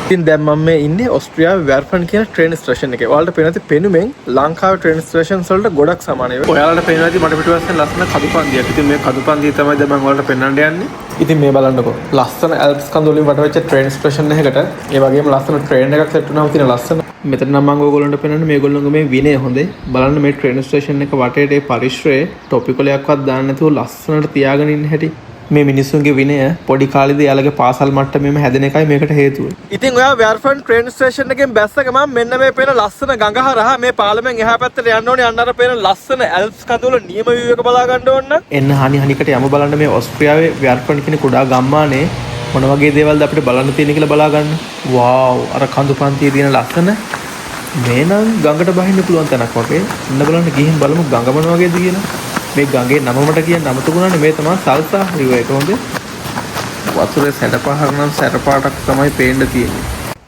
ඉතින් දැන් මම මේ ඉන්නේ ඕස්ට්‍රියාවේ වැර්ෆන් කියන ට්‍රේන් ස්ටේෂන් එකේ. ඔයාලට පේනවාද පෙනුමෙන් ලංකාවේ ට්‍රේන් ස්ටේෂන්ස් වලට ගොඩක් සමානයි. ඔයාලට පේනවාද මට පිටුපස්සෙන් ලස්සන කඳුපන්දියක්. ඉතින් මේ කඳුපන්දිය තමයි දැන් මම ඔයාලට පෙන්වන්න යන්නේ. ඉතින් මේ බලන්නකෝ. ලස්සන ඇල්ප්ස් කඳු වලින් වටවෙච්ච ට්‍රේන් ස්ටේෂන් එකකට ඒ වගේම ලස්සන ට්‍රේන් එකක් සෙට් වුණාම තියෙන ලස්සන. මෙතන නම් මම ඔයගොල්ලන්ට පෙන්වන්නේ මේගොල්ලෝගේ මේ විනය හොඳේ. බලන්න මේ ට්‍රේන් ස්ටේෂන් එක වටේට ඒ පරිශ්‍රයේ ටොපිකලයක්වත් දාන්න නැතුව ලස්සනට තියාගෙන ඉන්න හැටි. මේ මිනිස්සුන්ගේ විනය පොඩි කාලේදී යාලගේ පාසල් මට්ටමේම හැදෙන එකයි මේකට හේතුව. ඉතින් ඔයා වැර්ෆන් ට්‍රේන් ස්ටේෂන් එකෙන් බැස්ස ගමන් මෙන්න මේ පේන ලස්සන ගඟ හරහා මේ පාලමෙන් එහා පැත්තට යන්න ඕනේ. අන්න අර පේන ලස්සන ඇල්ප්ස් කඳුල නියම view එක බලා ගන්න ඕන. එන්න හනිකට යමු බලන්න මේ ඕස්ට්‍රියාවේ වැර්ෆන් කියන කුඩා ගම්මානේ මොන වගේ දේවල්ද අපිට බලන්න තියෙන කියලා බලා ගන්න. වාව් අර කඳුපන්තියේ තියෙන ලස්සන මේ නම් ගඟට බහින්න පුළුවන් තැනක් වගේ. ඉන්න බලන්න ගිහින් බලමු ගඟ මොන වගේද කියලා. මේ ගඟේ නම මට කියන්න අමතකුණානේ. මේ තමයි සල්සා රිවර් එක. හොඳේ වතුරේ සැඩපහර නම් සැඩපාටක් තමයි පේන්න තියෙන්නේ.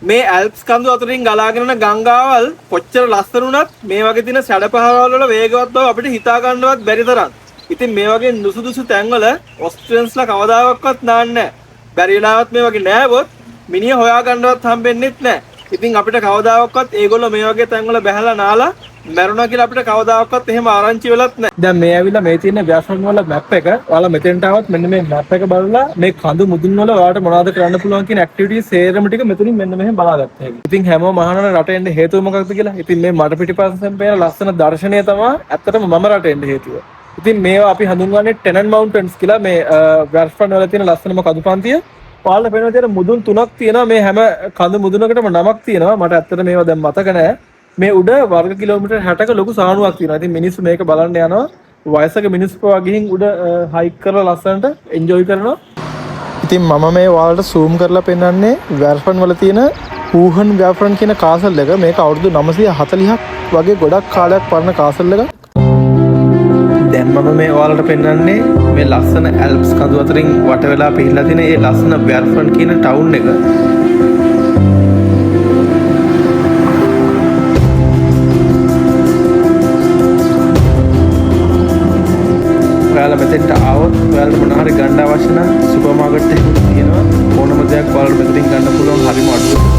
මේ ඇල්ප්ස් කඳු අතරින් ගලාගෙන යන ගංගාවල් කොච්චර ලස්සන වුණත් මේ වගේ තියෙන සැඩපහරවල් වල වේගවත් බව අපිට හිතා ගන්නවත් බැරි තරම්. ඉතින් මේ වගේ නුසුදුසු තැන්වල ඔස්ට්‍රියන්ස්ලා කවදාවත් නාන්නේ නැහැ. බැරි වෙලාවත් මේ වගේ නෑවොත් මිනිහ හොයා ගන්නවත් හම්බෙන්නෙත් නැහැ. ඉතින් අපිට කවදාවත් ඒගොල්ලෝ මේ වගේ තැන්වල බැහැලා නාලා මැරුණා කියලා අපිට කවදාවත් එහෙම ආරංචි වෙලත් නැහැ. දැන් මේ ඇවිල්ලා මේ තියෙන වැර්ෆන් වල මැප් එක. ඔයාලා මෙතෙන්ට આવත් මෙන්න මේ මැප් එක බලලා මේ කඳු මුදුන් වල ඔයාලට මොනවද කරන්න පුළුවන් කියන ඇක්ටිවිටීස් සේරම ටික මෙතනින් මෙන්න මෙහෙම බලාගත්තා හැකි. ඉතින් හැමෝම අහනවා රට එන්න හේතුව මොකක්ද කියලා. ඉතින් මේ මඩ පිටිපස්සෙන් පේන ලස්සන දර්ශනය තමයි ඇත්තටම මම රට එන්න හේතුව. ඉතින් මේවා අපි හඳුන්වන්නේ ටෙනන් මවුන්ටන්ස් කියලා. මේ වැර්ෆන් වල තියෙන ලස්සනම කඳුපන්තිය. ඔයාලට පේනවා තියෙන මුදුන් තුනක් තියෙනවා. මේ හැම කඳු මුදුනකටම නමක් තියෙනවා. මට ඇත්තට මේවා දැන් මතක නැහැ. මේ උඩ වර්ග කිලෝමීටර් 60ක ලොකු සානුවක් තියෙනවා. ඉතින් මිනිස්සු මේක බලන්න යනවා. වයසක මිනිස්සු පවා ගිහින් උඩ හයික් කරලා ලස්සනට එන්ජොයි කරනවා. ඉතින් මම මේ ඔයාලට zoom කරලා පෙන්නන්නේ වැර්ෆන් වල තියෙන හූහන් වැර්ෆන් කියන කාසල් එක. මේක අවුරුදු 940ක් වගේ ගොඩක් කාලයක් පරණ කාසල් එකක්. දැන් මම මේ ඔයාලට පෙන්නන්නේ මේ ලස්සන ඇල්ප්ස් කඳු අතරින් වට වෙලා පිහිලා තියෙන ඒ ලස්සන වැර්ෆන් කියන ටවුන් එක. ඔයාලා මෙතෙන්ට ආවොත් ඔයාලට මොන හරි ගන්න අවශ්‍ය නම් සුපර් මාකට් එකක තියෙනවා. ඕනම දෙයක් ඔයාලට මෙතනින් ගන්න පුළුවන් හරිම අඩුයි.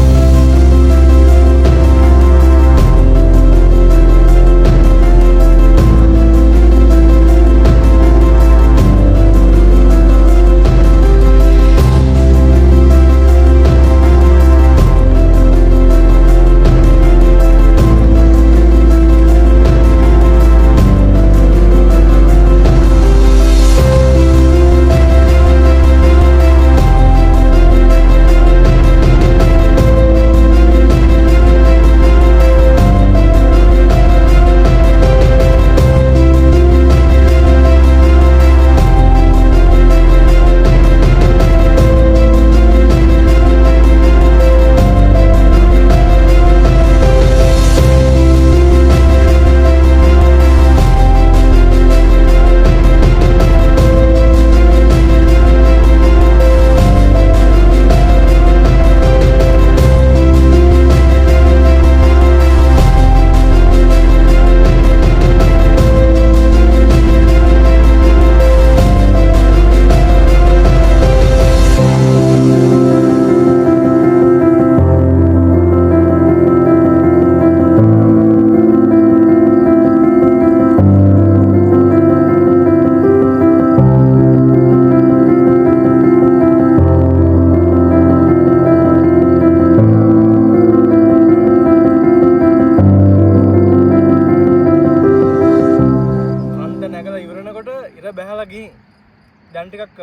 දැන් ටිකක්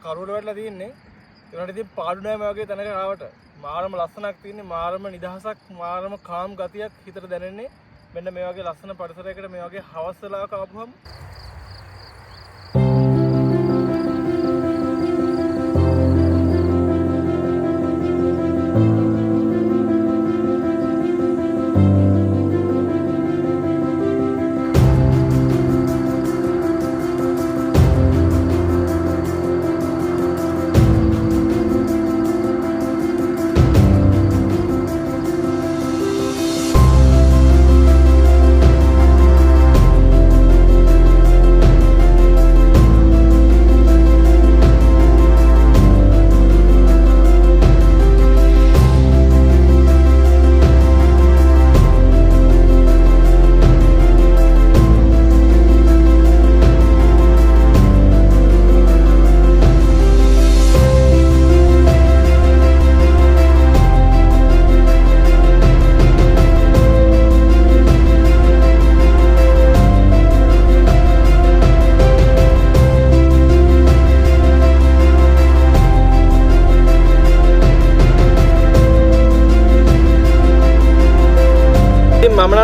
කරුවල වැටලා තියෙන්නේ. ඒකට ඉතින් පාඩු නෑ මේ වගේ තැනක ආවට. මාරම ලස්සනක් තියෙන්නේ, මාරම නිදහසක්, මාරම කාම් ගතියක් හිතට දැනෙන්නේ. මෙන්න මේ වගේ ලස්සන පරිසරයකට මේ වගේ හවස් වෙලාවක ආපුවම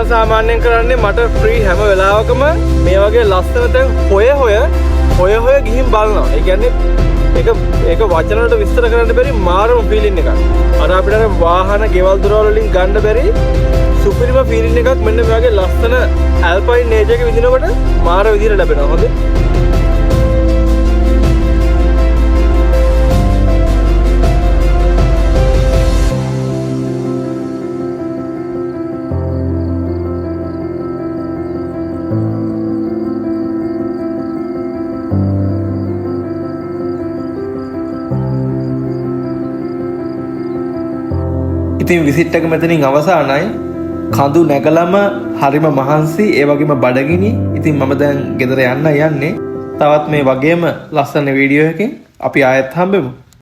මම සාමාන්‍යයෙන් කරන්නේ මට ෆ්‍රී හැම වෙලාවකම මේ වගේ ලස්සන තැන් හොය ගිහින් බලනවා. ඒ කියන්නේ ඒක වචන වලට විස්තර කරන්න බැරි මාරම ෆීලින් එකක්. අර අපිට අර වාහන ගෙවල් දොරවල් වලින් ගන්න බැරි සුපිරිම ෆීලින් එකක් මෙන්න මේ වගේ ලස්සන ඇල්පයින් නේචර් එක විඳිනකොට මාර විදියට ලැබෙනවා. හොඳේ. ඉතින් විසිට් එක මෙතනින් අවසానයි. කඳු නැගලම හරිම මහන්සි, ඒ වගේම බඩගිනි. ඉතින් මම දැන් ගෙදර යන්න යන්නේ. තවත් මේ වගේම ලස්සන වීඩියෝ එකකින් අපි ආයෙත් හම්බෙමු.